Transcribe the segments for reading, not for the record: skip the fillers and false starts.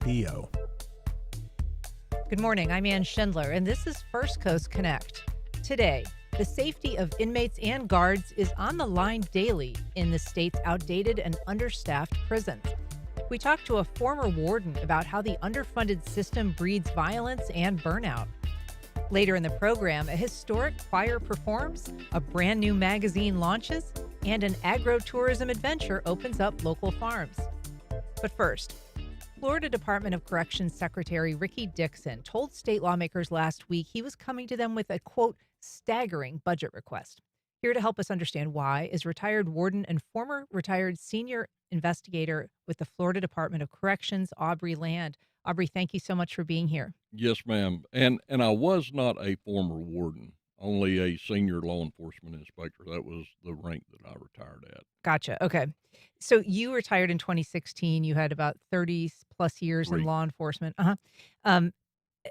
PO. Good morning. I'm Ann Schindler, and this is First Coast Connect. Today, the safety of inmates and guards is on the line daily in the state's outdated and understaffed prisons. We talked to a former warden about how the underfunded system breeds violence and burnout. Later in the program, a historic choir performs, a brand new magazine launches, and an agro-tourism adventure opens up local farms. But first, Florida Department of Corrections Secretary Ricky Dixon told state lawmakers last week he was coming to them with a, quote, staggering budget request. Here to help us understand why is retired warden and former retired senior investigator with the Florida Department of Corrections, Aubrey Land. Aubrey, thank you so much for being here. Yes, ma'am. And I was not a former warden, only a senior law enforcement inspector. That was the rank that I retired at. Gotcha. Okay. So you retired in 2016. You had about 30 plus years in 3. law enforcement. Um,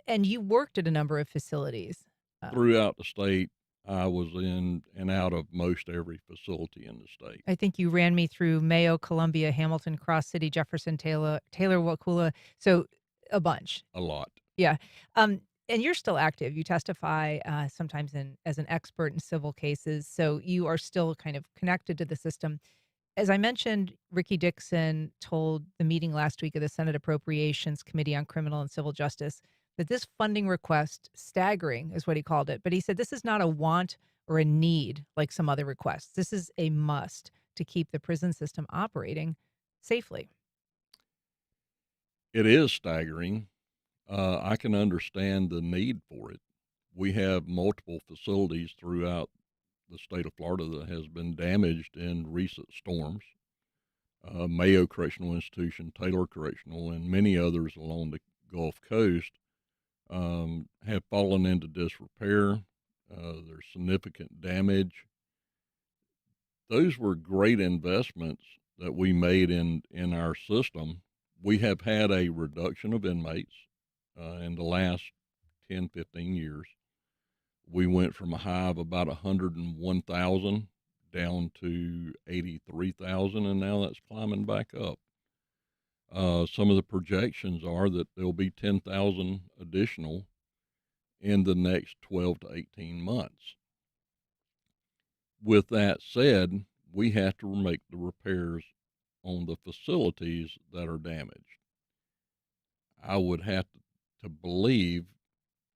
and you worked at a number of facilities. Throughout the state, I was in and out of most every facility in the state. I think you ran me through Mayo, Columbia, Hamilton, Cross City, Jefferson, Taylor, Wakulla. So a bunch. A lot. Yeah. And you're still active. You testify sometimes as an expert in civil cases. So you are still kind of connected to the system. As I mentioned, Ricky Dixon told the meeting last week of the Senate Appropriations Committee on Criminal and Civil Justice that this funding request, staggering is what he called it, but he said this is not a want or a need like some other requests. This is a must to keep the prison system operating safely. It is staggering. I can understand the need for it. We have multiple facilities throughout the state of Florida that has been damaged in recent storms. Mayo Correctional Institution, Taylor Correctional, and many others along the Gulf Coast have fallen into disrepair. There's significant damage. Those were great investments that we made in our system. We have had a reduction of inmates in the last 10, 15 years. We went from a high of about 101,000 down to 83,000, and now that's climbing back up. Some of the projections are that there'll be 10,000 additional in the next 12 to 18 months. With that said, we have to make the repairs on the facilities that are damaged. I would have to believe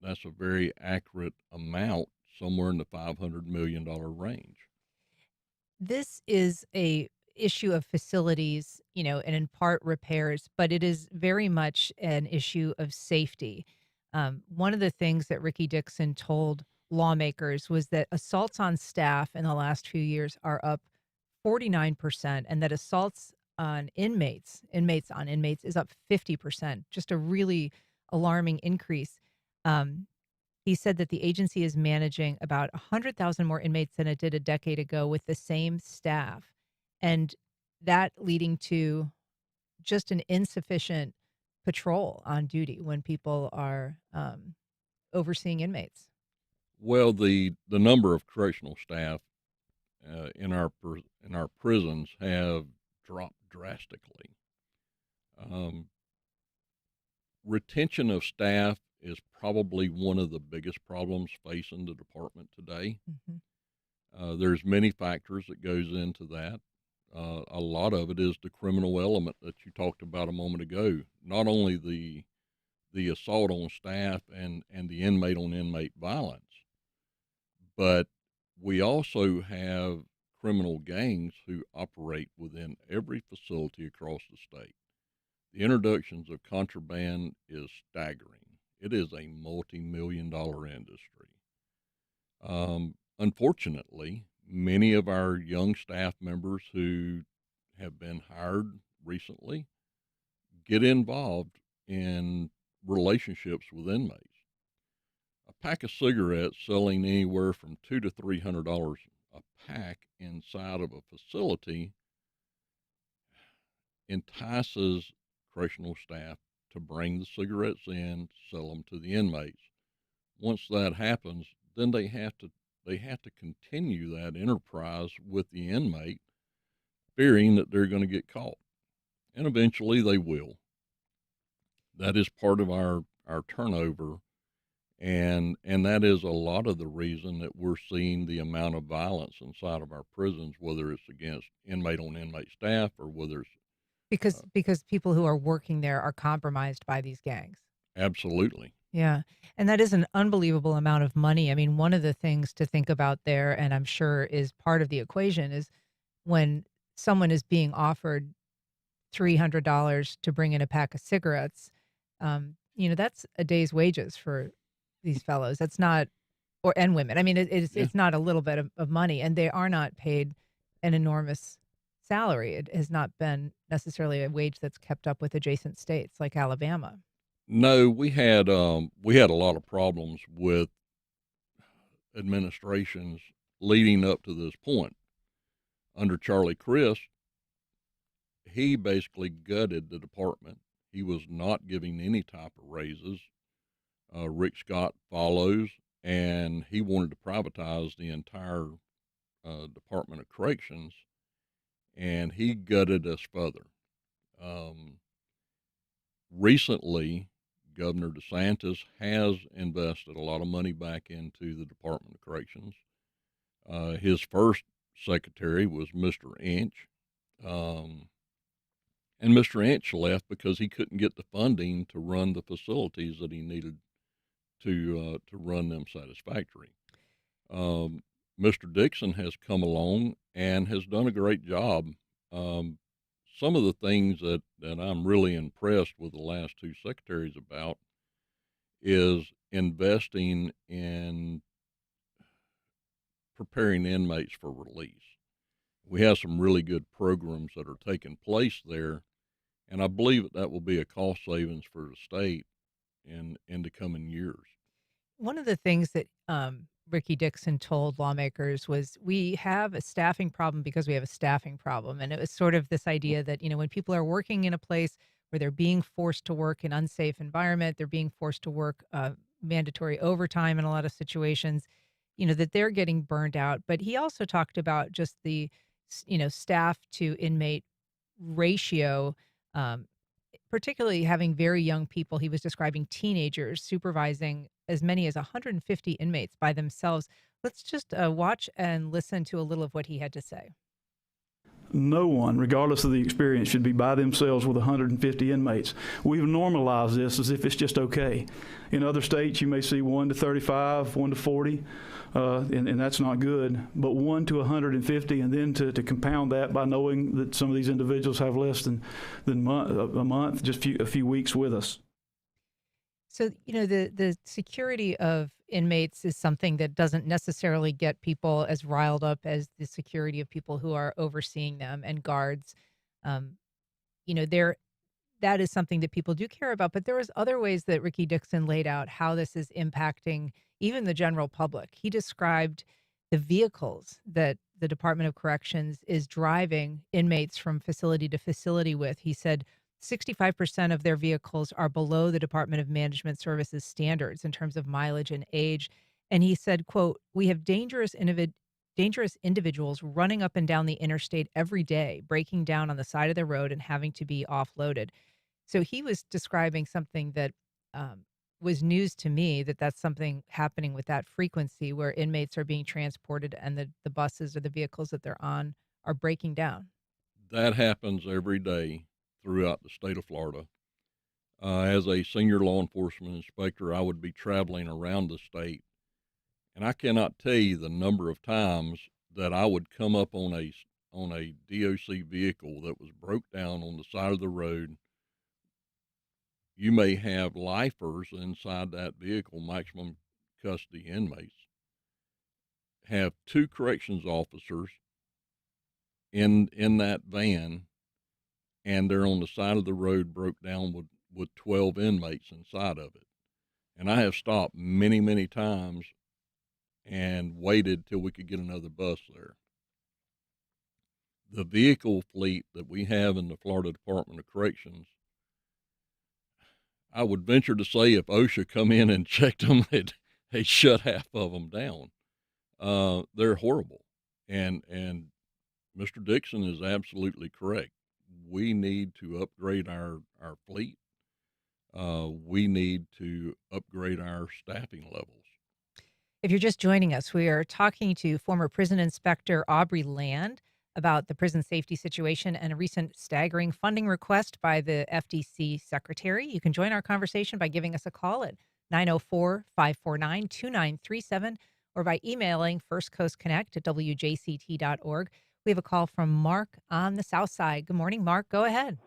that's a very accurate amount, somewhere in the $500 million range. This is a issue of facilities, and in part repairs, but it is very much an issue of safety. One of the things that Ricky Dixon told lawmakers was that assaults on staff in the last few years are up 49%, and that assaults on inmates on inmates is up 50%, just a really alarming increase. Um, he said that the agency is managing about 100,000 more inmates than it did a decade ago with the same staff, and that leading to just an insufficient patrol on duty when people are overseeing inmates. Well, the number of correctional staff in our prisons have dropped drastically. Um, Retention of staff is probably one of the biggest problems facing the department today. Mhm. There's many factors that goes into that. A lot of it is the criminal element that you talked about a moment ago. Not only the assault on staff and the inmate on inmate violence, but we also have criminal gangs who operate within every facility across the state. The introductions of contraband is staggering. It is a multi-million dollar industry. Unfortunately, many of our young staff members who have been hired recently get involved in relationships with inmates. A pack of cigarettes selling anywhere from $200 to $300 a pack inside of a facility entices correctional staff to bring the cigarettes in, sell them to the inmates. Once that happens, then they have to continue that enterprise with the inmate, fearing that they're going to get caught, and eventually they will. That is part of our turnover, and that is a lot of the reason that we're seeing the amount of violence inside of our prisons, whether it's against inmate on inmate staff or whether it's Because people who are working there are compromised by these gangs. absolutely. Yeah, and that is an unbelievable amount of money. I mean, one of the things to think about there, and I'm sure is part of the equation, is when someone is being offered $300 to bring in a pack of cigarettes, that's a day's wages for these fellows. That's not, or and women. I mean, Yeah. it's not a little bit of money, and they are not paid an enormous salary. It has not been necessarily a wage that's kept up with adjacent states like Alabama. No, we had a lot of problems with administrations leading up to this point. Under Charlie Crist, he basically gutted the department. He was not giving any type of raises. Rick Scott follows, and he wanted to privatize the entire Department of Corrections, and he gutted us further. Um, Recently, Governor DeSantis has invested a lot of money back into the Department of Corrections. His first secretary was Mr. Inch, um, and Mr. Inch left because he couldn't get the funding to run the facilities that he needed to run them satisfactory. Mr. Dixon has come along and has done a great job. Um, some of the things that I'm really impressed with the last two secretaries about is investing in preparing inmates for release. We have some really good programs that are taking place there, and I believe that will be a cost savings for the state in the coming years. One of the things that Ricky Dixon told lawmakers was, we have a staffing problem because we have a staffing problem. And it was sort of this idea that, when people are working in a place where they're being forced to work in unsafe environment, they're being forced to work mandatory overtime in a lot of situations, that they're getting burned out. But he also talked about just the, staff to inmate ratio, um, particularly having very young people. He was describing teenagers supervising as many as 150 inmates by themselves. Let's just watch and listen to a little of what he had to say. No one, regardless of the experience, should be by themselves with 150 inmates. We've normalized this as if it's just okay. In other states, you may see 1 to 35, 1 to 40, and that's not good. But 1 to 150, and then to compound that by knowing that some of these individuals have less than a month, just a few weeks with us. So, the security of inmates is something that doesn't necessarily get people as riled up as the security of people who are overseeing them and guards. Um, there that is something that people do care about, but there was other ways that Ricky Dixon laid out how this is impacting even the general public. He described the vehicles that the Department of Corrections is driving inmates from facility to facility with. He said 65% of their vehicles are below the Department of Management Services standards in terms of mileage and age. And he said, quote, "We have dangerous individuals running up and down the interstate every day, breaking down on the side of the road and having to be offloaded." So he was describing something that was news to me, that that's something happening with that frequency where inmates are being transported and the buses or the vehicles that they're on are breaking down. That happens every day throughout the state of Florida. As a senior law enforcement inspector, I would be traveling around the state, and I cannot tell you the number of times that I would come up on a DOC vehicle that was broke down on the side of the road. You may have lifers inside that vehicle, maximum custody inmates, have two corrections officers in that van, and they're on the side of the road broke down with 12 inmates inside of it. And I have stopped many, many times and waited till we could get another bus there. The vehicle fleet that we have in the Florida Department of Corrections, I would venture to say if OSHA come in and checked them, they'd shut half of them down. They're horrible. And Mr. Dixon is absolutely correct. We need to upgrade our fleet. we need to upgrade our staffing levels. If you're just joining us, we are talking to former prison inspector Aubrey Land about the prison safety situation and a recent staggering funding request by the FDC secretary. You can join our conversation by giving us a call at 904-549-2937 or by emailing firstcoastconnect at wjct.org. We have a call from Mark on the South Side. Good morning, Mark. Go ahead.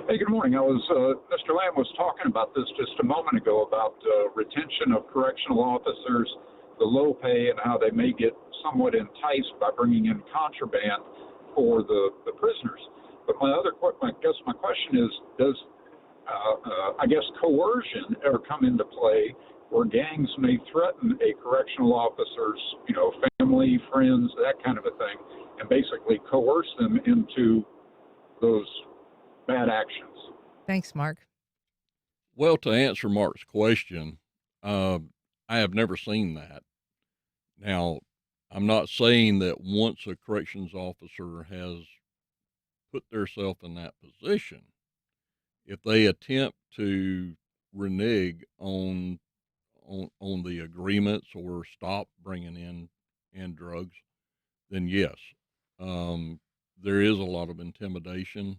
Hey, good morning. Mr. Lamb was talking about this just a moment ago about retention of correctional officers, the low pay, and how they may get somewhat enticed by bringing in contraband for the prisoners. But my question is, does coercion ever come into play where gangs may threaten a correctional officer's, family, friends, that kind of a thing, and basically coerce them into those bad actions? Thanks, Mark. Well, to answer Mark's question, I have never seen that. Now, I'm not saying that once a corrections officer has put themselves in that position, if they attempt to renege on the agreements or stop bringing in drugs, then yes, there is a lot of intimidation.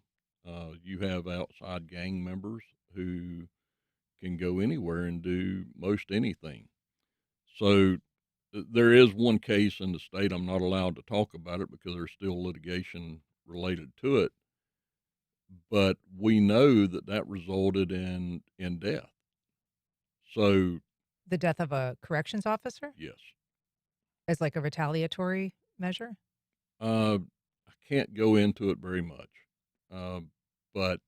You have outside gang members who can go anywhere and do most anything. So there is one case in the state. I'm not allowed to talk about it because there's still litigation related to it. But we know that resulted in death. So The death of a corrections officer yes, as like a retaliatory measure? I can't go into it very much, uh, but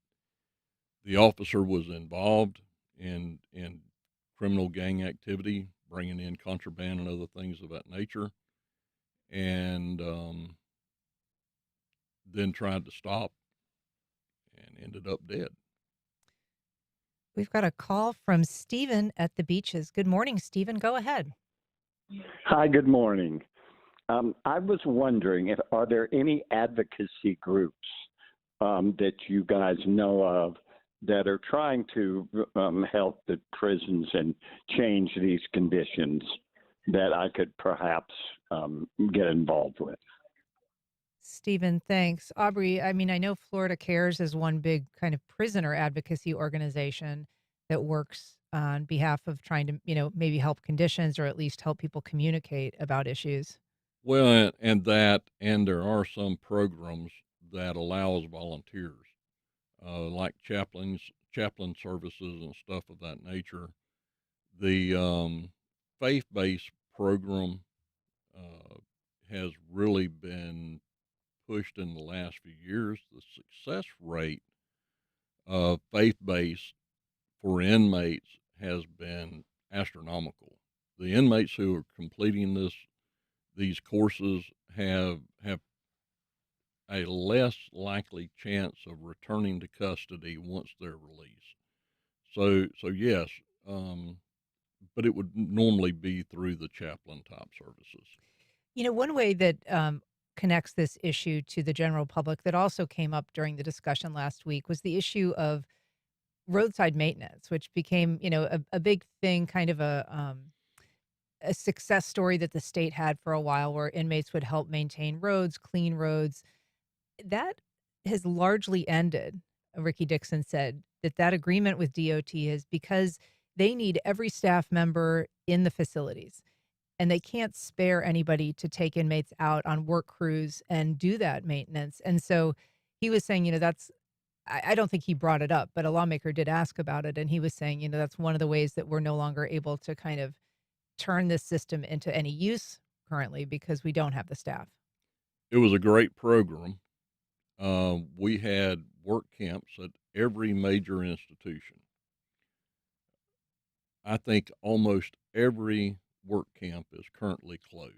the officer was involved in criminal gang activity, bringing in contraband and other things of that nature, and then tried to stop and ended up dead. We've got a call from Stephen at the Beaches. Good morning, Stephen. Go ahead. Hi, good morning. I was wondering, are there any advocacy groups that you guys know of that are trying to help the prisons and change these conditions that I could perhaps get involved with? Stephen, thanks. Aubrey, I mean, I know Florida Cares is one big kind of prisoner advocacy organization that works on behalf of trying to, maybe help conditions or at least help people communicate about issues. Well, and there are some programs that allows volunteers, like chaplain services and stuff of that nature. The faith-based program has really been pushed in the last few years. The success rate of faith-based for inmates has been astronomical. The inmates who are completing these courses have a less likely chance of returning to custody once they're released. So yes, but it would normally be through the chaplain type services. One way that connects this issue to the general public that also came up during the discussion last week was the issue of roadside maintenance, which became, a big thing, kind of a success story that the state had for a while where inmates would help maintain roads, clean roads. That has largely ended. Ricky Dixon said that agreement with DOT is because they need every staff member in the facilities and they can't spare anybody to take inmates out on work crews and do that maintenance. And so he was saying, I don't think he brought it up, but a lawmaker did ask about it. And he was saying, that's one of the ways that we're no longer able to kind of turn this system into any use currently because we don't have the staff. It was a great program. We had work camps at every major institution. I think almost every work camp is currently closed.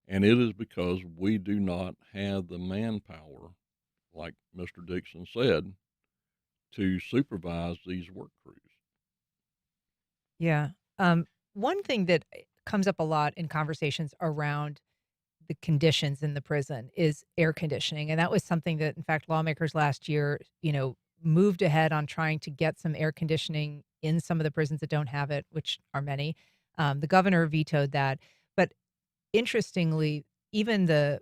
And it is because we do not have the manpower, like Mr. Dixon said, to supervise these work crews. Yeah. One thing that comes up a lot in conversations around the conditions in the prison is air conditioning. And that was something that, in fact, lawmakers last year, moved ahead on trying to get some air conditioning in some of the prisons that don't have it, which are many. The governor vetoed that. But interestingly, even the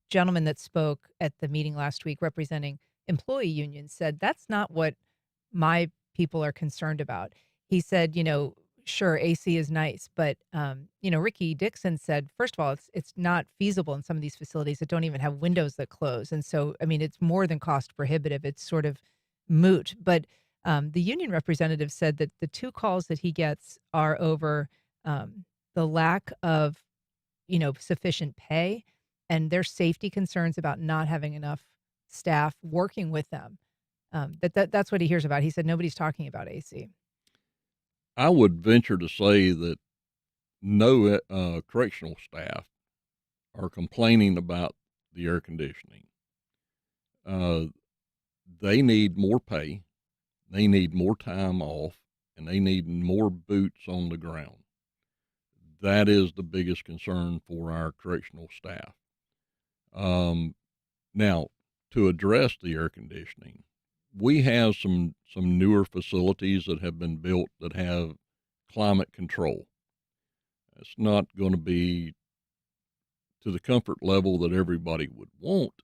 gentleman that spoke at the meeting last week representing employee unions said that's not what my people are concerned about. He said, sure, AC is nice, but Ricky Dixon said, first of all, it's not feasible in some of these facilities that don't even have windows that close, and so I mean, it's more than cost prohibitive. It's sort of moot. But the union representative said that the two calls that he gets are over the lack of sufficient pay and their safety concerns about not having enough staff working with them. That's what he hears about. He said nobody's talking about AC. I would venture to say that no correctional staff are complaining about the air conditioning. They need more pay, they need more time off, and they need more boots on the ground. That is the biggest concern for our correctional staff. Now, to address the air conditioning, we have some newer facilities that have been built that have climate control. It's not going to be to the comfort level that everybody would want,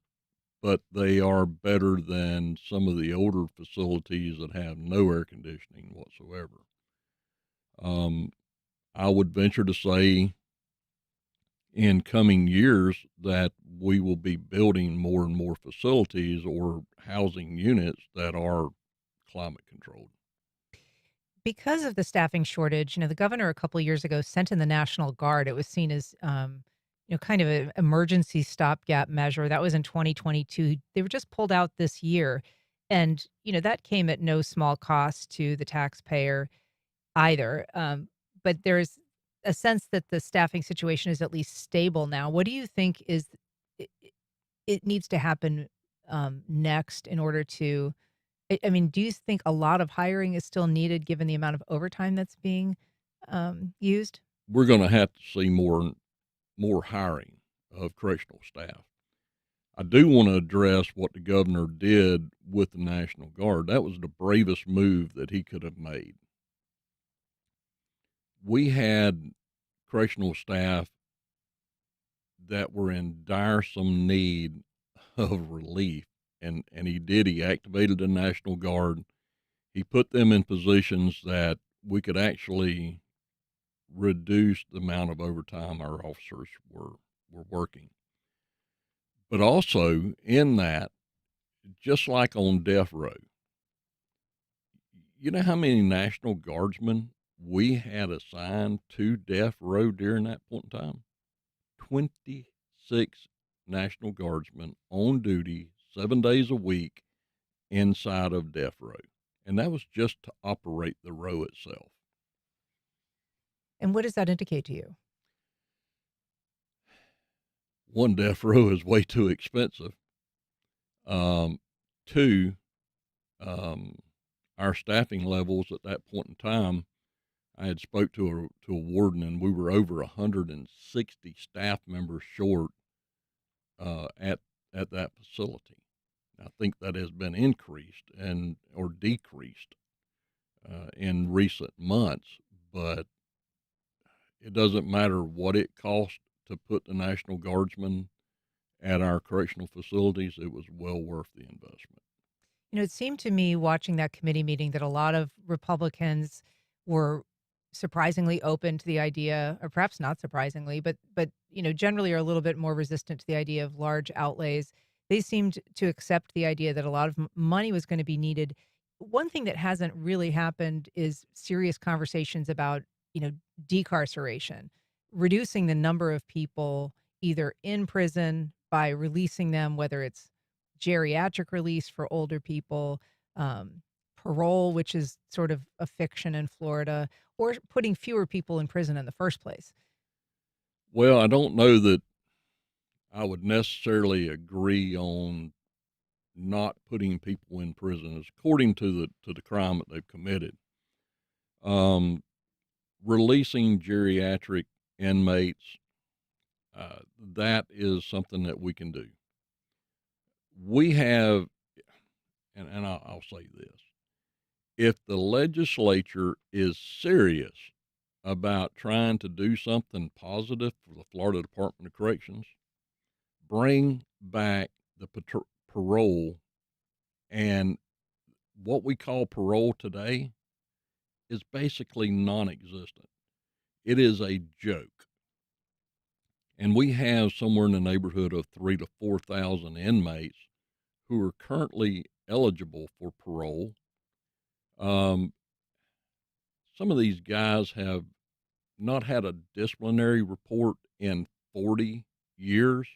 but they are better than some of the older facilities that have no air conditioning whatsoever. I would venture to say in coming years that we will be building more and more facilities or housing units that are climate controlled. Because of the staffing shortage, the governor a couple of years ago sent in the National Guard. It was seen as, kind of an emergency stopgap measure. That was in 2022. They were just pulled out this year. And, that came at no small cost to the taxpayer either. But there's a sense that the staffing situation is at least stable now. What do you think it needs to happen next in order to, I mean, do you think a lot of hiring is still needed given the amount of overtime that's being used? We're going to have to see more hiring of correctional staff. I do want to address what the governor did with the National Guard. That was the bravest move that he could have made. We had correctional staff that were in some need of relief, and he activated the National Guard. He put them in positions that we could actually reduce the amount of overtime our officers were working. But also in that, just like on death row, you know how many National Guardsmen we had assigned to death row during that point in time? 26 National Guardsmen on duty 7 days a week inside of death row. And that was just to operate the row itself. And what does that indicate to you? One, death row is way too expensive. Two, our staffing levels at that point in time, I had spoke to a warden, and we were over 160 staff members short at that facility. I think that has been increased or decreased in recent months, but it doesn't matter what it costs to put the National Guardsmen at our correctional facilities. It was well worth the investment. It seemed to me watching that committee meeting that a lot of Republicans were surprisingly open to the idea, or perhaps not surprisingly, but generally are a little bit more resistant to the idea of large outlays. They seemed to accept the idea that a lot of money was going to be needed. One thing that hasn't really happened is serious conversations about, decarceration, reducing the number of people either in prison by releasing them, whether it's geriatric release for older people, parole, which is sort of a fiction in Florida, or putting fewer people in prison in the first place. Well, I don't know that I would necessarily agree on not putting people in prison according to the crime that they've committed. Releasing geriatric inmates, that is something that we can do. We have, and I'll say this. If the legislature is serious about trying to do something positive for the Florida Department of Corrections, bring back the parole. And what we call parole today is basically non-existent. It is a joke. And we have somewhere in the neighborhood of 3,000 to 4,000 inmates who are currently eligible for parole. Um, some of these guys have not had a disciplinary report in 40 years.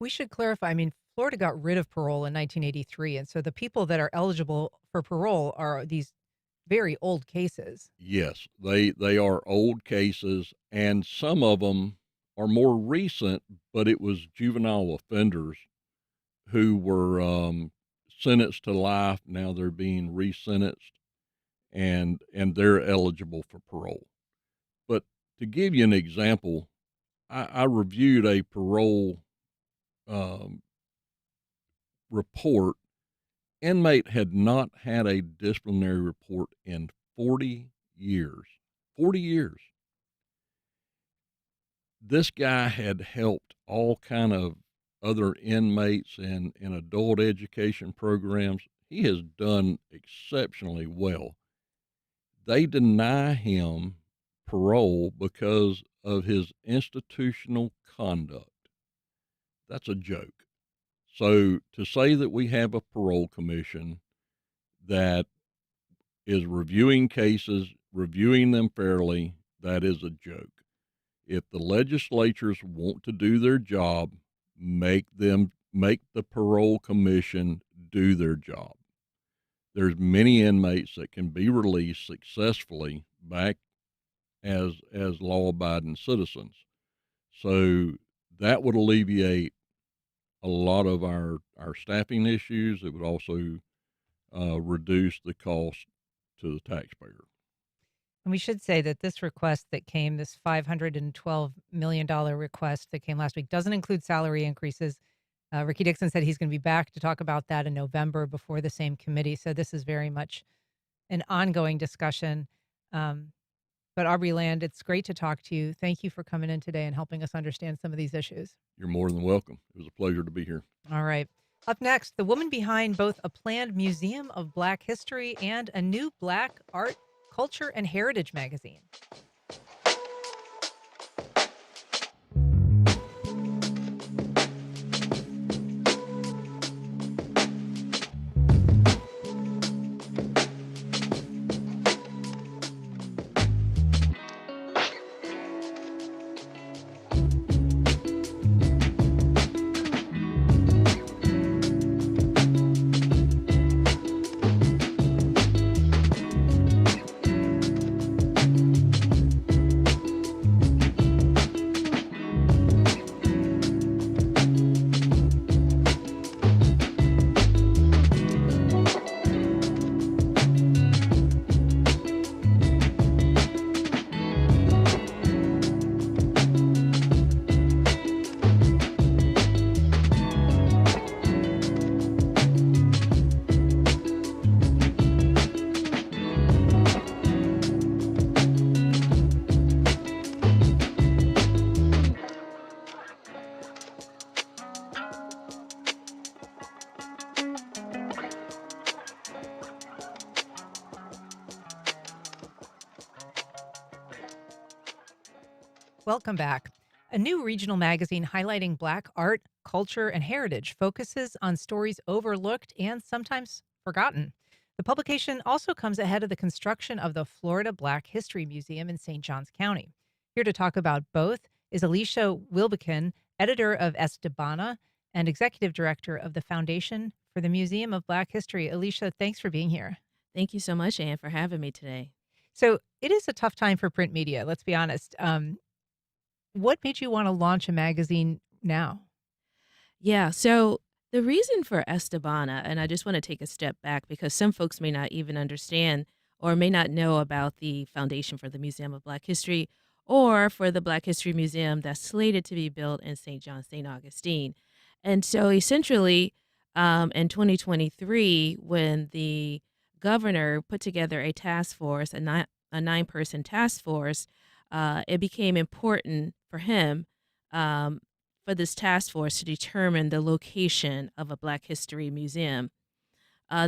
We should clarify. I mean, Florida got rid of parole in 1983. And so the people that are eligible for parole are these very old cases. Yes, they are old cases, and some of them are more recent, but it was juvenile offenders who were sentenced to life. Now they're being resentenced, and they're eligible for parole. But to give you an example, I reviewed a parole um, report. Inmate had not had a disciplinary report in 40 years. 40 years. This guy had helped all kind of other inmates in adult education programs. He has done exceptionally well. They deny him parole because of his institutional conduct. That's a joke. So to say that we have a parole commission that is reviewing cases, reviewing them fairly, that is a joke. If the legislatures want to do their job, make the parole commission do their job. There's many inmates that can be released successfully back as law-abiding citizens. So that would alleviate a lot of our staffing issues. It would also reduce the cost to the taxpayer. And we should say that this request that came, this $512 million request that came last week, doesn't include salary increases. Ricky Dixon said he's going to be back to talk about that in November before the same committee. So this is very much an ongoing discussion. But Aubrey Land, it's great to talk to you. Thank you for coming in today and helping us understand some of these issues. You're more than welcome. It was a pleasure to be here. All right. Up next, the woman behind both a planned museum of Black history and a new Black art, culture, and heritage magazine. Welcome back. A new regional magazine highlighting Black art, culture, and heritage focuses on stories overlooked and sometimes forgotten. The publication also comes ahead of the construction of the Florida Black History Museum in St. Johns County. Here to talk about both is Alicia Wilbekin, editor of Estebanna and executive director of the Foundation for the Museum of Black History. Alicia, thanks for being here. Thank you so much, Anne, for having me today. So it is a tough time for print media, let's be honest. What made you want to launch a magazine now? Yeah, so the reason for Estebanna, and I just want to take a step back because some folks may not even understand or may not know about the Foundation for the Museum of Black History or for the Black History Museum that's slated to be built in St. John, St. Augustine. And so essentially, In 2023, when the governor put together a task force, a 9-person task force, it became important for him, um, for this task force to determine the location of a Black History museum.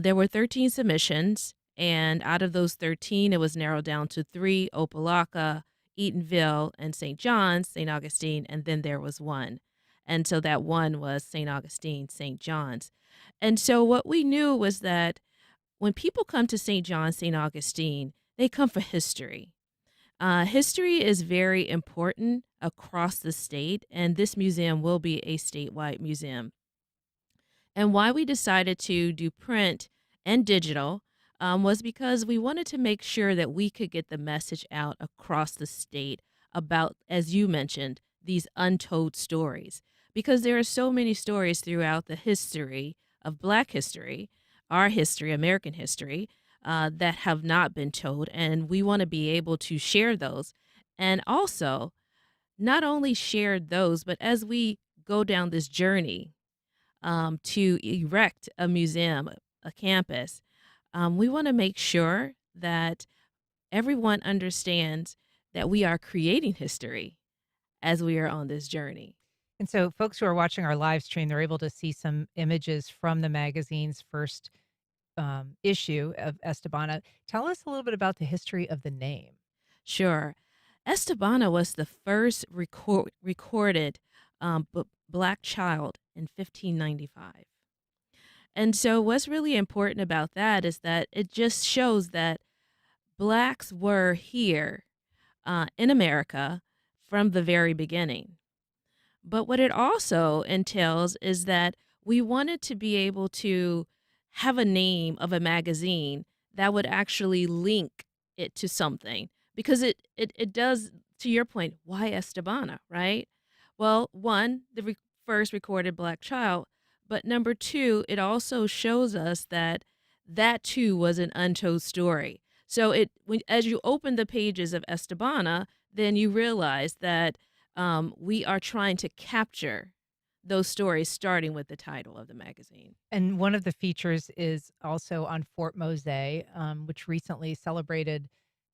There were 13 submissions, and out of those 13, it was narrowed down to 3: Opelika, Eatonville, and St. John's, St. Augustine, and then there was one. And so that one was St. Augustine, St. John's. And so what we knew was that when people come to St. John's, St. Augustine, they come for history. History is very important across the state, and this museum will be a statewide museum. And why we decided to do print and digital was because we wanted to make sure that we could get the message out across the state about, as you mentioned, these untold stories. Because there are so many stories throughout the history of Black history, our history, American history, that have not been told. And we want to be able to share those. And also, not only share those, but as we go down this journey to erect a museum, a campus, we want to make sure that everyone understands that we are creating history as we are on this journey. And so, folks who are watching our live stream, they're able to see some images from the magazine's first issue of Estebana. Tell us a little bit about the history of the name. Sure. Estebana was the first recorded Black child in 1595. And so, what's really important about that is that it just shows that Blacks were here in America from the very beginning. But what it also entails is that we wanted to be able to have a name of a magazine that would actually link it to something, because it does, to your point, why Estebana, right? Well, one, the first recorded Black child, but number two, it also shows us that that too was an untold story. So as you open the pages of Estebana, then you realize that we are trying to capture those stories, starting with the title of the magazine. And one of the features is also on Fort Mose, which recently celebrated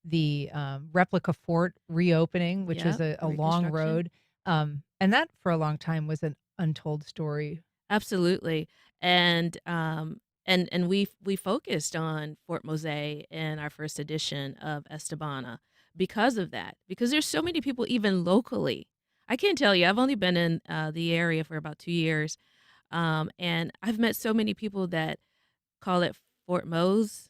the replica fort reopening, which was Yep, a long Reconstruction. road. And that for a long time was an untold story. Absolutely. And we focused on Fort Mose in our first edition of Estebana because of that. Because there's so many people, even locally. I can't tell you, I've only been in the area for about 2 years, and I've met so many people that call it Fort Mose.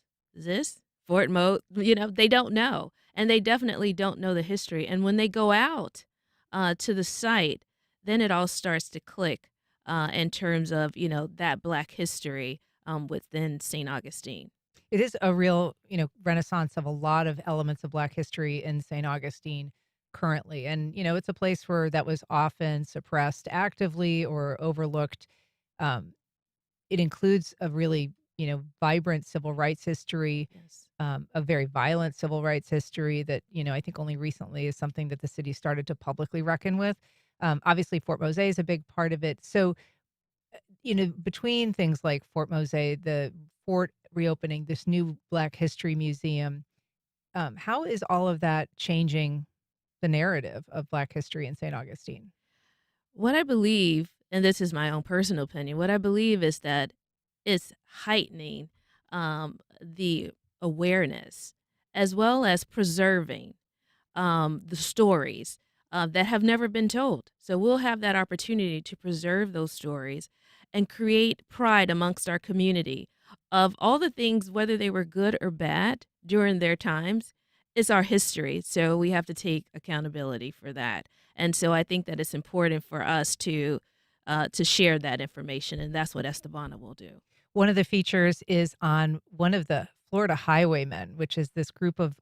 Fort Mose? They don't know, and they definitely don't know the history. And when they go out to the site, then it all starts to click in terms of that Black history within St. Augustine. It is a real, renaissance of a lot of elements of Black history in St. Augustine currently. And, it's a place where that was often suppressed actively or overlooked. It includes a really, vibrant civil rights history, Yes. a very violent civil rights history that, I think only recently is something that the city started to publicly reckon with. Obviously, Fort Mose is a big part of it. So, between things like Fort Mose, the fort reopening, this new Black History Museum, how is all of that changing the narrative of Black history in St. Augustine? What I believe, and this is my own personal opinion, what I believe is that it's heightening the awareness as well as preserving the stories that have never been told. So we'll have that opportunity to preserve those stories and create pride amongst our community of all the things, whether they were good or bad during their times. It's our history, so we have to take accountability for that. And so I think that it's important for us to share that information, and that's what Estebana will do. One of the features is on one of the Florida Highwaymen, which is this group of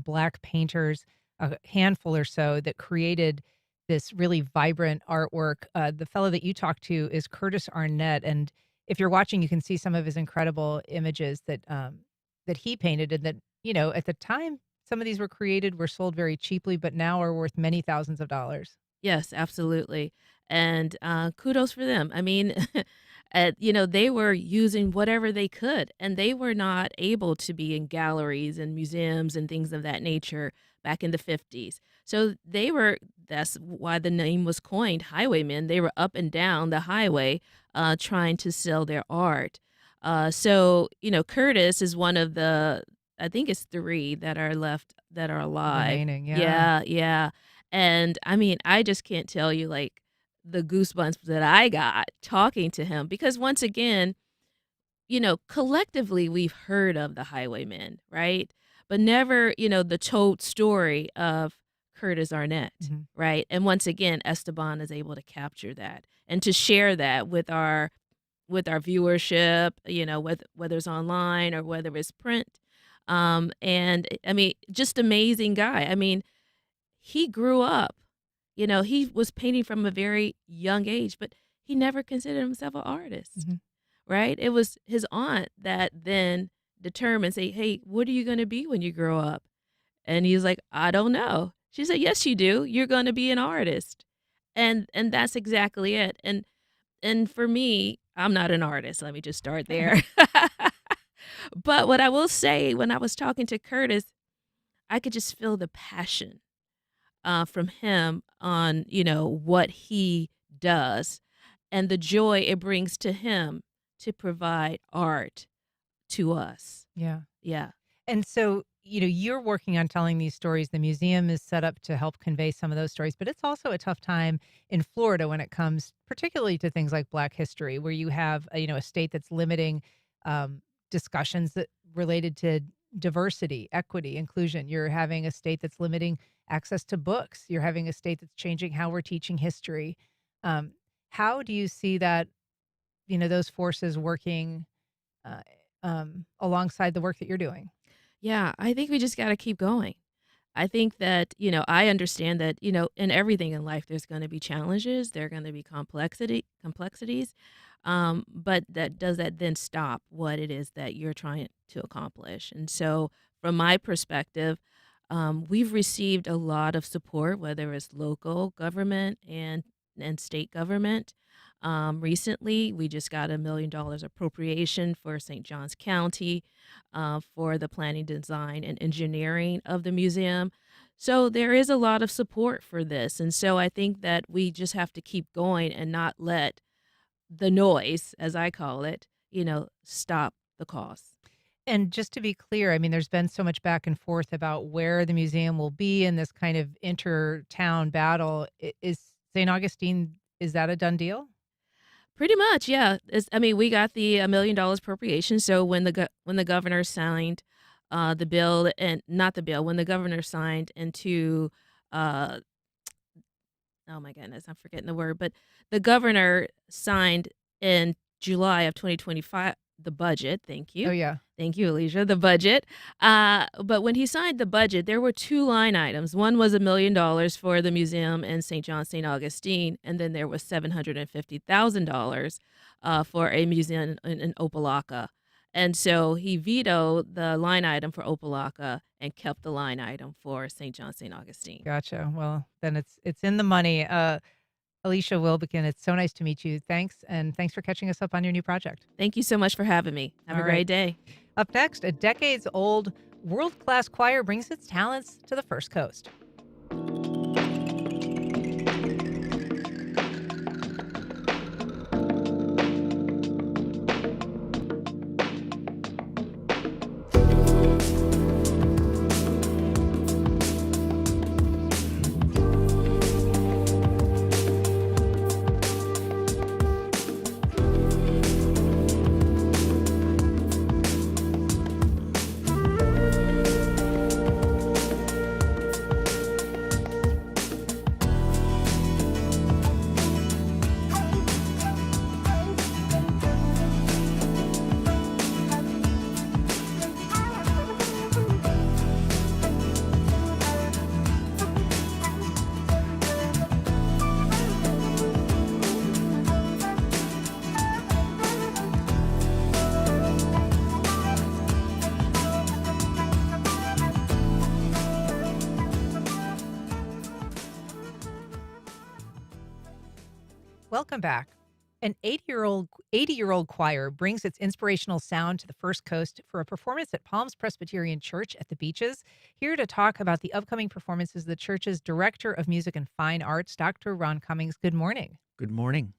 Black painters, a handful or so, that created this really vibrant artwork. The fellow that you talked to is Curtis Arnett, and if you're watching, you can see some of his incredible images that he painted, and that at the time some of these were created, were sold very cheaply, but now are worth many thousands of dollars. Yes, absolutely. And kudos for them. I mean, they were using whatever they could, and they were not able to be in galleries and museums and things of that nature back in the 50s. So that's why the name was coined, highwaymen. They were up and down the highway trying to sell their art. Curtis is one of the, I think it's 3 that are left that are alive. Remaining, yeah. Yeah, yeah. And I mean, I just can't tell you like the goosebumps that I got talking to him because once again, collectively we've heard of the highwaymen, right? But never, the told story of Curtis Arnett, Mhm. right? And once again, Esteban is able to capture that and to share that with our viewership, whether it's online or whether it's print. And I mean, just amazing guy. I mean, he grew up, he was painting from a very young age, but he never considered himself an artist, Mhm. right? It was his aunt that then determined, say, hey, what are you going to be when you grow up? And he's like, I don't know. She said, yes, you do. You're going to be an artist. And that's exactly it. And for me, I'm not an artist. Let me just start there. But what I will say, when I was talking to Curtis, I could just feel the passion from him on, what he does and the joy it brings to him to provide art to us. Yeah. Yeah. And so, you're working on telling these stories. The museum is set up to help convey some of those stories, but it's also a tough time in Florida when it comes particularly to things like Black history, where you have, a state that's limiting discussions that related to diversity, equity, inclusion. You're having a state that's limiting access to books. You're having a state that's changing how we're teaching history. How do you see that, those forces working uh, alongside the work that you're doing? Yeah, I think we just got to keep going. I think that, I understand that, in everything in life, there's going to be challenges, there are going to be complexities. But does that then stop what it is that you're trying to accomplish? And so, from my perspective, we've received a lot of support, whether it's local government and state government. Recently, we just got $1 million appropriation for St. Johns County for the planning, design, and engineering of the museum. So there is a lot of support for this. And so I think that we just have to keep going and not let the noise, as I call it, stop the cause. And just to be clear, I mean, there's been so much back and forth about where the museum will be in this kind of inter-town battle. Is St. Augustine, is that a done deal? Pretty much, yeah. We got the $1 million appropriation. So when the governor signed the bill, and not the bill, when the governor signed into, uh, oh my goodness, I'm forgetting the word, but the governor signed in July of 2025 the budget. Thank you. Oh, yeah. Thank you, Alicia. The budget. But when he signed the budget, there were 2 line items. One was $1 million for the museum in St. John, St. Augustine, and then there was $750,000 for a museum in Opelika. And so he vetoed the line item for Opelika and kept the line item for St. John, St. Augustine. Gotcha. Well, then it's in the money. Alicia Wilbekin, it's so nice to meet you. Thanks, and thanks for catching us up on your new project. Thank you so much for having me. Have All a right. great day. Up next, a decades-old world-class choir brings its talents to the First Coast. Welcome back. An 80-year-old choir brings its inspirational sound to the First Coast for a performance at Palms Presbyterian Church at the Beaches. Here to talk about the upcoming performance is the church's Director of Music and Fine Arts, Dr. Ron Cummings. Good morning. Good morning.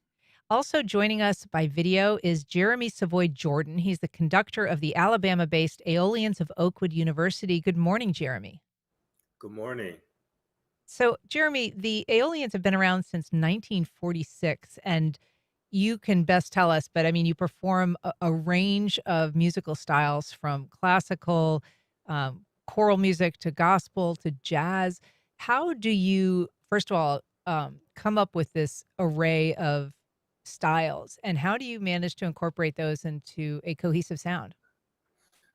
Also joining us by video is Jeremy Savoy Jordan. He's the conductor of the Alabama-based Aeolians of Oakwood University. Good morning, Jeremy. Good morning. So, Jeremy, the Aeolians have been around since 1946, and you can best tell us, but I mean, you perform a range of musical styles from classical, choral music to gospel to jazz. How do you, first of all, come up with this array of styles, and how do you manage to incorporate those into a cohesive sound?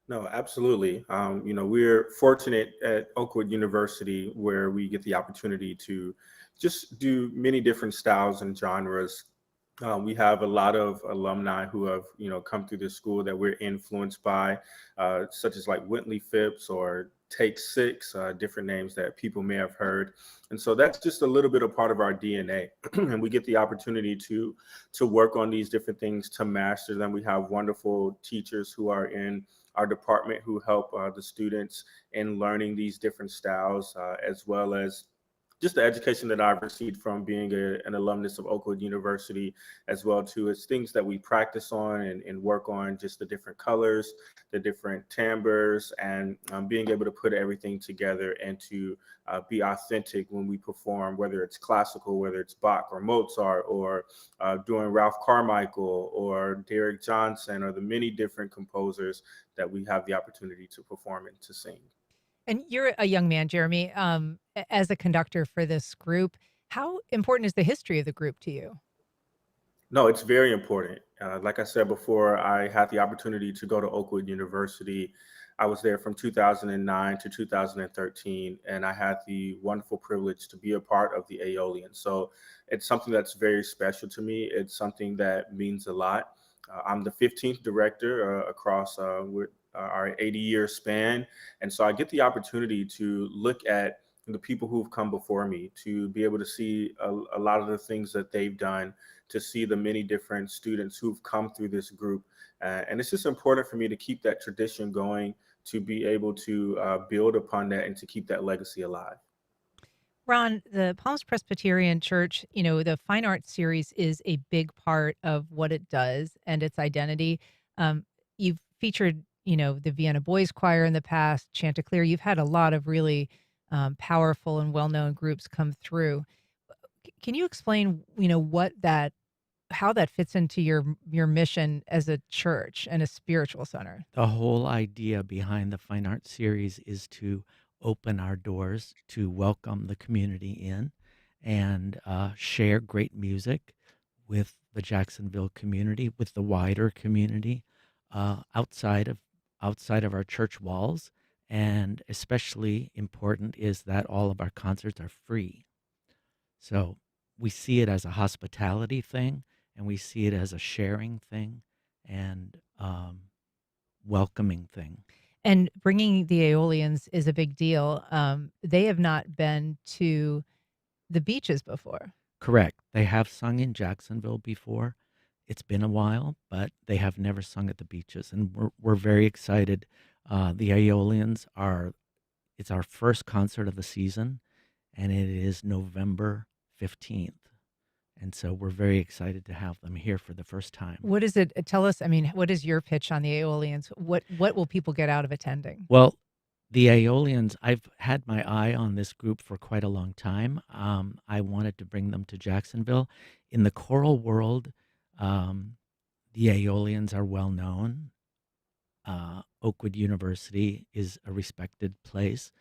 No, absolutely. We're fortunate at Oakwood University where we get the opportunity to just do many different styles and genres. We have a lot of alumni who have, come through this school that we're influenced by, such as like Whitley Phipps or Take Six, different names that people may have heard. And so that's just a little bit of part of our DNA. And we get the opportunity to work on these different things, to master them. We have wonderful teachers who are in our department who help the students in learning these different styles, as well as just the education that I've received from being an alumnus of Oakwood University as well too. It's things that we practice on and work on, just the different colors, the different timbres, and being able to put everything together and to be authentic when we perform, whether it's classical, whether it's Bach or Mozart, or doing Ralph Carmichael or Derek Johnson, or the many different composers that we have the opportunity to perform and to sing. And you're a young man, Jeremy, as a conductor for this group. How important is the history of the group to you? No, it's very important. Like I said before, I had the opportunity to go to Oakwood University. I was there from 2009 to 2013, and I had the wonderful privilege to be a part of the Aeolian. So it's something that's very special to me. It's something that means a lot. I'm the 15th director across our 80-year span. And so I get the opportunity to look at the people who've come before me, to be able to see a lot of the things that they've done, to see the many different students who've come through this group. And it's just important for me to keep that tradition going, to be able to build upon that and to keep that legacy alive. Ron, the Palms Presbyterian Church, the Fine Arts series is a big part of what it does and its identity. You've featured, the Vienna Boys Choir in the past, Chanticleer. You've had a lot of really powerful and well-known groups come through. Can you explain, how that fits into your mission as a church and a spiritual center? The whole idea behind the Fine Arts series is to open our doors to welcome the community in and share great music with the Jacksonville community, with the wider community, outside of our church walls. And especially important is that all of our concerts are free. So we see it as a hospitality thing, and we see it as a sharing thing and welcoming thing. And bringing the Aeolians is a big deal. They have not been to the Beaches before. Correct. They have sung in Jacksonville before. It's been a while, but they have never sung at the Beaches, and we're very excited. The Aeolians it's our first concert of the season, and it is November 15th. And so we're very excited to have them here for the first time. What is it? Tell us, what is your pitch on the Aeolians? What will people get out of attending? Well, the Aeolians, I've had my eye on this group for quite a long time. I wanted to bring them to Jacksonville. In the choral world, the Aeolians are well known. Oakwood University is a respected place.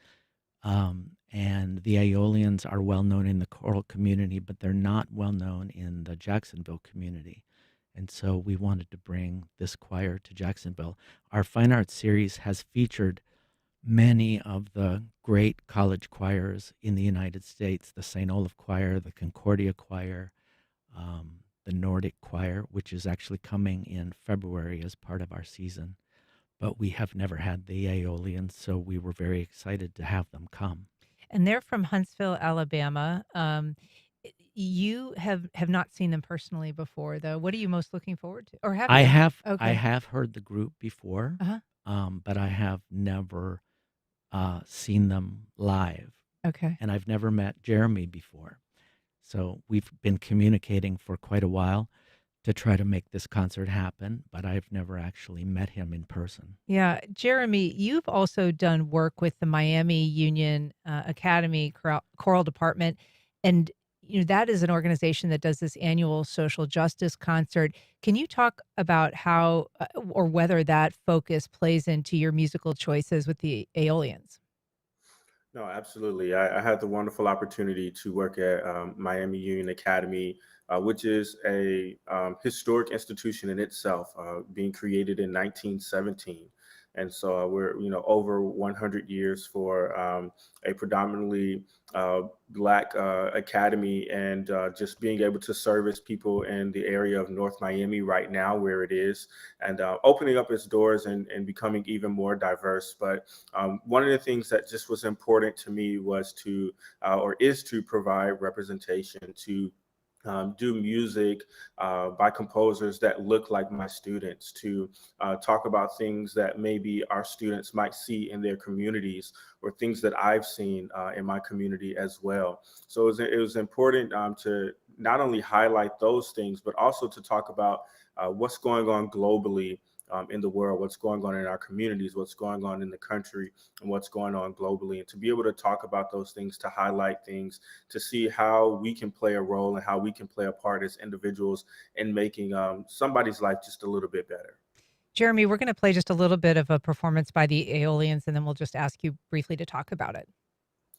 And the Aeolians are well known in the choral community, but they're not well known in the Jacksonville community. And so we wanted to bring this choir to Jacksonville. Our Fine Arts series has featured many of the great college choirs in the United States, the St. Olaf Choir, the Concordia Choir, the Nordic Choir, which is actually coming in February as part of our season. But we have never had the Aeolians, so we were very excited to have them come. And they're from Huntsville, Alabama. You have not seen them personally before, though. What are you most looking forward to? Or have I you? have I Okay. have heard the group before, Uh-huh. but I have never seen them live, Okay. and I've never met Jeremy before. So we've been communicating for quite a while to try to make this concert happen, but I've never actually met him in person. Yeah, Jeremy, you've also done work with the Miami Union Academy Choral Department, and that is an organization that does this annual social justice concert. Can you talk about how or whether that focus plays into your musical choices with the Aeolians? No, absolutely. I had the wonderful opportunity to work at Miami Union Academy, which is a historic institution in itself, being created in 1917. And so we're, over 100 years for a predominantly Black academy, and just being able to service people in the area of North Miami right now, where it is, and opening up its doors and becoming even more diverse. But one of the things that just was important to me was to, or is to provide representation, to do music by composers that look like my students, to talk about things that maybe our students might see in their communities, or things that I've seen in my community as well. So it was important to not only highlight those things, but also to talk about what's going on globally in the world, what's going on in our communities, what's going on in the country, and what's going on globally. And to be able to talk about those things, to highlight things, to see how we can play a role and how we can play a part as individuals in making somebody's life just a little bit better. Jeremy, we're going to play just a little bit of a performance by the Aeolians, and then we'll just ask you briefly to talk about it.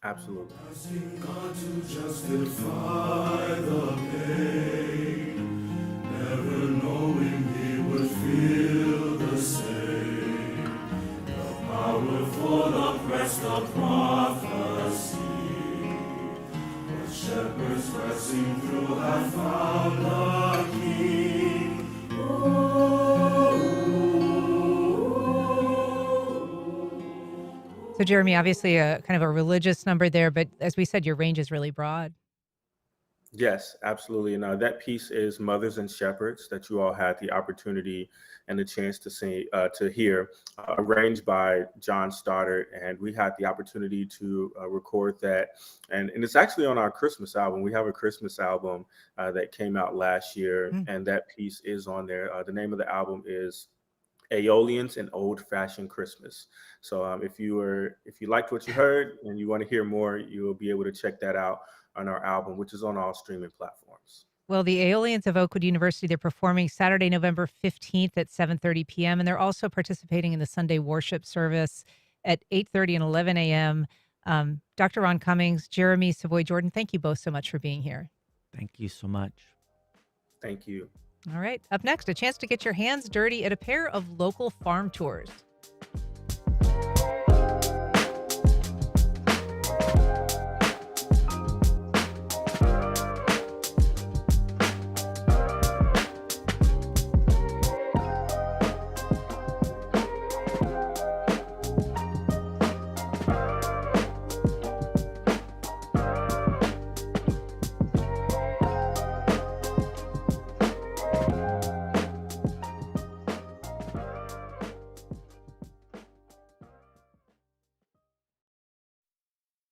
Absolutely. Asking God to justify the pain, never knowing He would feel the same. The power for the oppressed, the prophecy. But shepherds pressing through have found the King. So, Jeremy, obviously a kind of a religious number there, but as we said, your range is really broad. Yes, absolutely. And that piece is Mothers and Shepherds, that you all had the opportunity and the chance to sing, to hear, arranged by John Stoddard. And we had the opportunity to record that. And it's actually on our Christmas album. We have a Christmas album that came out last year, and that piece is on there. The name of the album is Aeolians and Old Fashioned Christmas. So if you liked what you heard and you want to hear more, you'll be able to check that out on our album, which is on all streaming platforms. Well, the Aeolians of Oakwood University, they're performing Saturday, November 15th at 7:30 p.m., and they're also participating in the Sunday worship service at 8:30 and 11 a.m. Dr. Ron Cummings, Jeremy Savoy Jordan, thank you both so much for being here. Thank you so much. Thank you. All right. Up next, a chance to get your hands dirty at a pair of local farm tours.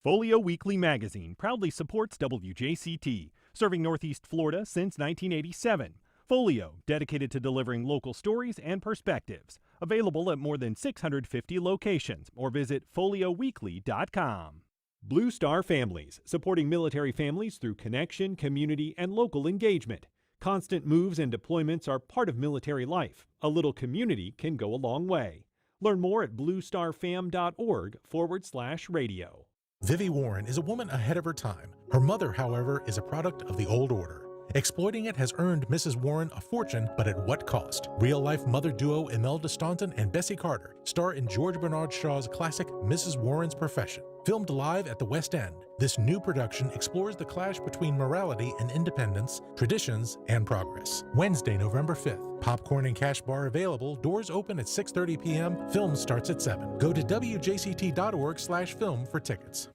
Folio Weekly magazine proudly supports WJCT, serving Northeast Florida since 1987. Folio, dedicated to delivering local stories and perspectives. Available at more than 650 locations, or visit folioweekly.com. Blue Star Families, supporting military families through connection, community, and local engagement. Constant moves and deployments are part of military life. A little community can go a long way. Learn more at bluestarfam.org/radio. Vivi Warren is a woman ahead of her time. Her mother, however, is a product of the old order. Exploiting it has earned Mrs. Warren a fortune, but at what cost? Real-life mother duo Imelda Staunton and Bessie Carter star in George Bernard Shaw's classic Mrs. Warren's Profession. Filmed live at the West End, this new production explores the clash between morality and independence, traditions, and progress. Wednesday, November 5th. Popcorn and cash bar available. Doors open at 6:30 p.m. Film starts at 7. Go to WJCT.org/film for tickets.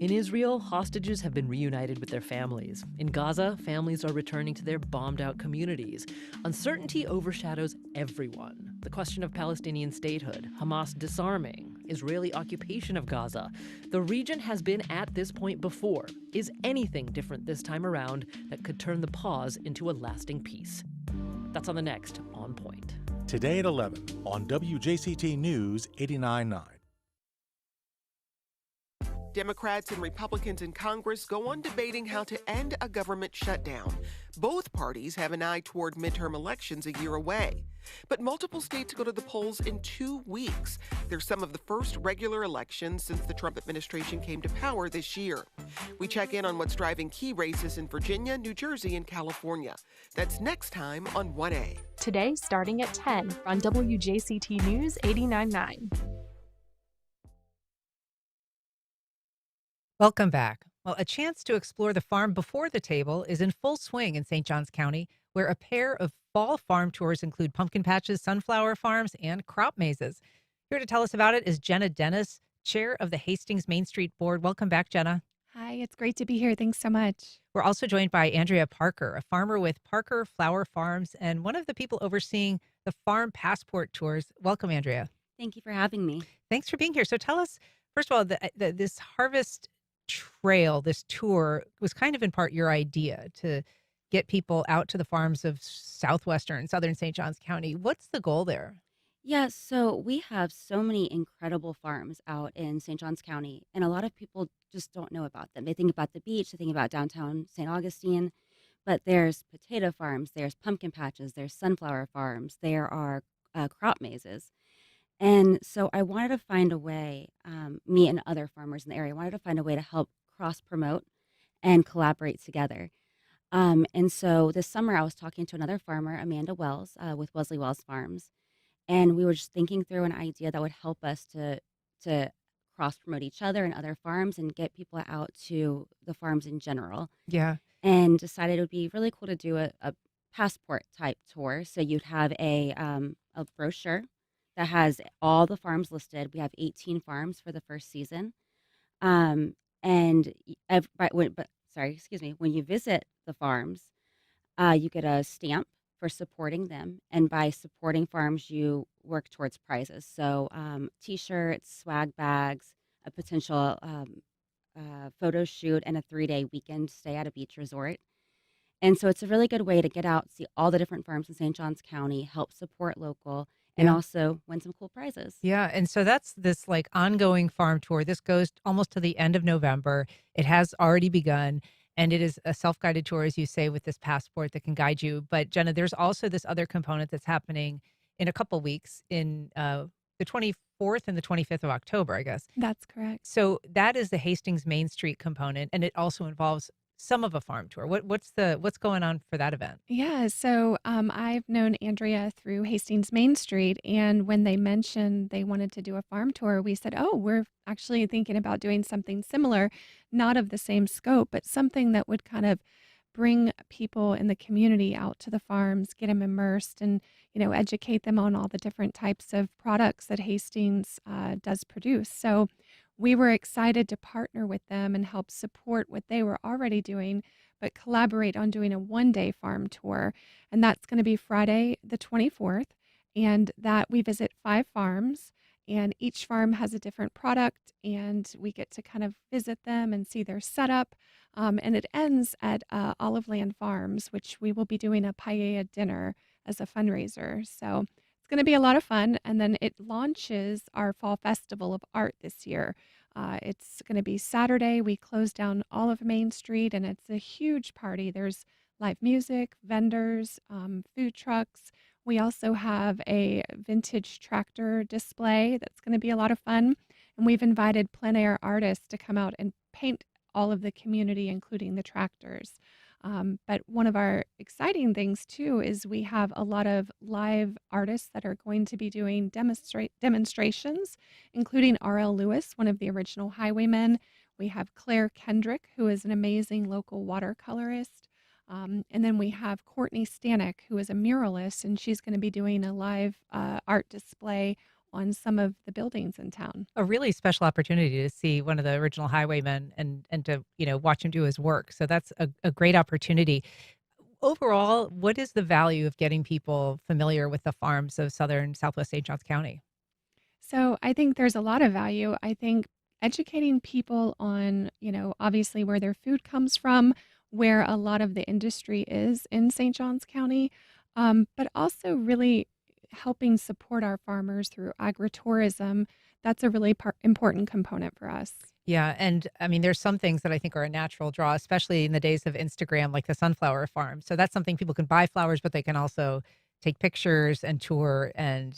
In Israel, hostages have been reunited with their families. In Gaza, families are returning to their bombed-out communities. Uncertainty overshadows everyone. The question of Palestinian statehood, Hamas disarming, Israeli occupation of Gaza. The region has been at this point before. Is anything different this time around that could turn the pause into a lasting peace? That's on the next On Point. Today at 11 on WJCT News 89.9. Democrats and Republicans in Congress go on debating how to end a government shutdown. Both parties have an eye toward midterm elections a year away. But multiple states go to the polls in 2 weeks. They're some of the first regular elections since the Trump administration came to power this year. We check in on what's driving key races in Virginia, New Jersey, and California. That's next time on 1A. Today, starting at 10 on WJCT News 89.9. Welcome back. Well, a chance to explore the farm before the table is in full swing in St. Johns County, where a pair of fall farm tours include pumpkin patches, sunflower farms, and crop mazes. Here to tell us about it is Jenna Dennis, chair of the Hastings Main Street Board. Welcome back, Jenna. Hi, it's great to be here. Thanks so much. We're also joined by Andrea Parker, a farmer with Parker Flower Farms and one of the people overseeing the Farm Passport Tours. Welcome, Andrea. Thank you for having me. Thanks for being here. So tell us, first of all, this harvest trail, this tour was kind of in part your idea to get people out to the farms of southwestern, southern St. Johns County. What's the goal there? Yeah, so we have so many incredible farms out in St. Johns County, and a lot of people just don't know about them. They think about the beach, they think about downtown St. Augustine, but there's potato farms, there's pumpkin patches, there's sunflower farms, there are crop mazes. And so I wanted to find a way, me and other farmers in the area wanted to find a way to help cross-promote and collaborate together. And so this summer I was talking to another farmer, Amanda Wells, with Wesley Wells Farms, and we were just thinking through an idea that would help us to cross-promote each other and other farms and get people out to the farms in general. Yeah. And decided it would be really cool to do a passport type tour. So you'd have a brochure that has all the farms listed. We have 18 farms for the first season. When you visit the farms, you get a stamp for supporting them. And by supporting farms, you work towards prizes. So T-shirts, swag bags, a potential photo shoot, and a 3-day weekend stay at a beach resort. And so it's a really good way to get out, see all the different farms in St. Johns County, help support local, and also win some cool prizes. Yeah. And so that's this like ongoing farm tour. This goes almost to the end of November. It has already begun. And it is a self-guided tour, as you say, with this passport that can guide you. But Jenna, there's also this other component that's happening in a couple weeks in the 24th and the 25th of October, I guess. That's correct. So that is the Hastings Main Street component. And it also involves some of a farm tour. What's going on for that event? Yeah, so I've known Andrea through Hastings Main Street, and when they mentioned they wanted to do a farm tour, we said, oh, we're actually thinking about doing something similar, not of the same scope, but something that would kind of bring people in the community out to the farms, get them immersed, and educate them on all the different types of products that Hastings does produce. So we were excited to partner with them and help support what they were already doing, but collaborate on doing a one-day farm tour. And that's going to be Friday the 24th. And that we visit 5 farms, and each farm has a different product, and we get to kind of visit them and see their setup. And it ends at Aubrey Land Farms, which we will be doing a paella dinner as a fundraiser. So it's going to be a lot of fun. And then it launches our Fall Festival of Art this year. It's going to be Saturday. We close down all of Main Street, and it's a huge party. There's live music, vendors, food trucks. We also have a vintage tractor display that's going to be a lot of fun. And we've invited plein air artists to come out and paint all of the community, including the tractors. But one of our exciting things, too, is we have a lot of live artists that are going to be doing demonstrations, including R.L. Lewis, one of the original Highwaymen. We have Claire Kendrick, who is an amazing local watercolorist. And then we have Courtney Stanek, who is a muralist, and she's going to be doing a live art display on some of the buildings in town. A really special opportunity to see one of the original highwaymen and to, watch him do his work. So that's a great opportunity. Overall, what is the value of getting people familiar with the farms of southern Southwest St. Johns County? So I think there's a lot of value. I think educating people on, obviously where their food comes from, where a lot of the industry is in St. Johns County, but also really helping support our farmers through agritourism. That's a really important component for us. Yeah, and I mean, there's some things that I think are a natural draw, especially in the days of Instagram, like the sunflower farm. So that's something people can buy flowers, but they can also take pictures and tour and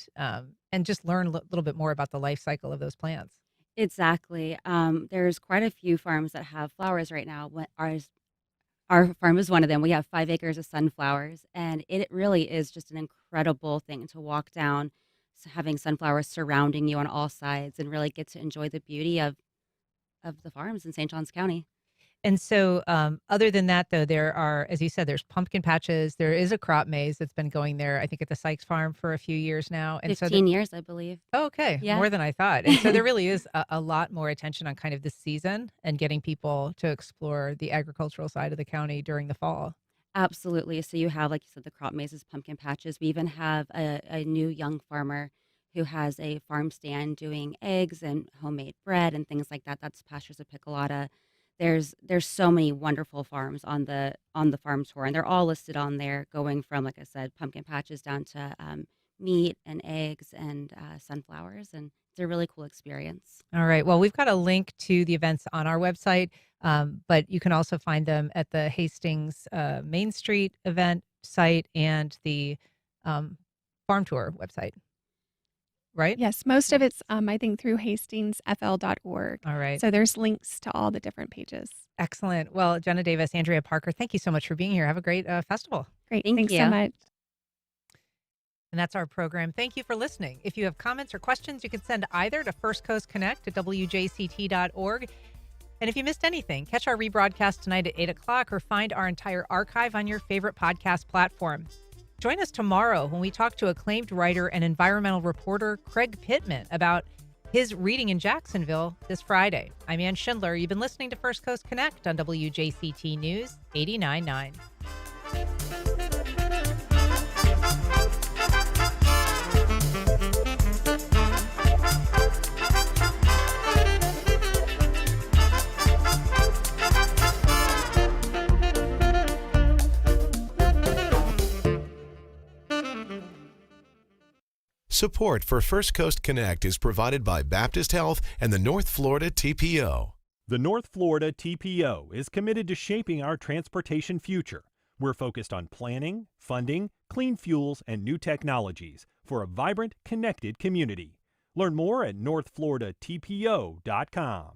just learn a little bit more about the life cycle of those plants. Exactly. There's quite a few farms that have flowers right now. Our farm is one of them. We have 5 acres of sunflowers, and it really is just an incredible thing to walk down, having sunflowers surrounding you on all sides, and really get to enjoy the beauty of the farms in St. Johns County. And so, other than that, though, there are, as you said, there's pumpkin patches. There is a crop maze that's been going there, I think, at the Sykes Farm for a few years now. And 15 years, I believe. Oh, okay. Yeah. More than I thought. And so there really is a lot more attention on kind of the season and getting people to explore the agricultural side of the county during the fall. Absolutely. So you have, like you said, the crop mazes, pumpkin patches. We even have a new young farmer who has a farm stand doing eggs and homemade bread and things like that. That's Pastures of Piccolata. There's so many wonderful farms on the farm tour, and they're all listed on there, going from, like I said, pumpkin patches down to meat and eggs and sunflowers, and it's a really cool experience. All right. Well, we've got a link to the events on our website, but you can also find them at the Hastings Main Street event site and the farm tour website. Right? Yes, most of it's, I think, through hastingsfl.org. All right. So there's links to all the different pages. Excellent. Well, Jenna Davis, Andrea Parker, thank you so much for being here. Have a great festival. Great. Thank Thanks you. so much. And that's our program. Thank you for listening. If you have comments or questions, you can send either to First Coast Connect at WJCT.org. And if you missed anything, catch our rebroadcast tonight at 8 o'clock or find our entire archive on your favorite podcast platform. Join us tomorrow when we talk to acclaimed writer and environmental reporter Craig Pittman about his reading in Jacksonville this Friday. I'm Ann Schindler. You've been listening to First Coast Connect on WJCT News 89.9. Support for First Coast Connect is provided by Baptist Health and the North Florida TPO. The North Florida TPO is committed to shaping our transportation future. We're focused on planning, funding, clean fuels, and new technologies for a vibrant, connected community. Learn more at northfloridatpo.com.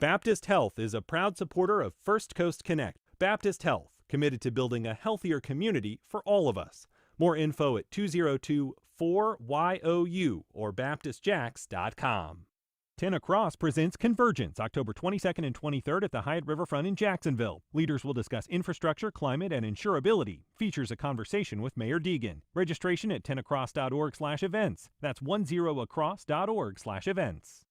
Baptist Health is a proud supporter of First Coast Connect. Baptist Health, committed to building a healthier community for all of us. More info at 202-4YOU or baptistjacks.com. 10 Across presents Convergence, October 22nd and 23rd at the Hyatt Riverfront in Jacksonville. Leaders will discuss infrastructure, climate, and insurability. Features a conversation with Mayor Deegan. Registration at 10across.org/events. That's 10across.org/events.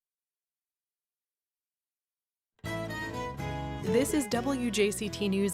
This is WJCT News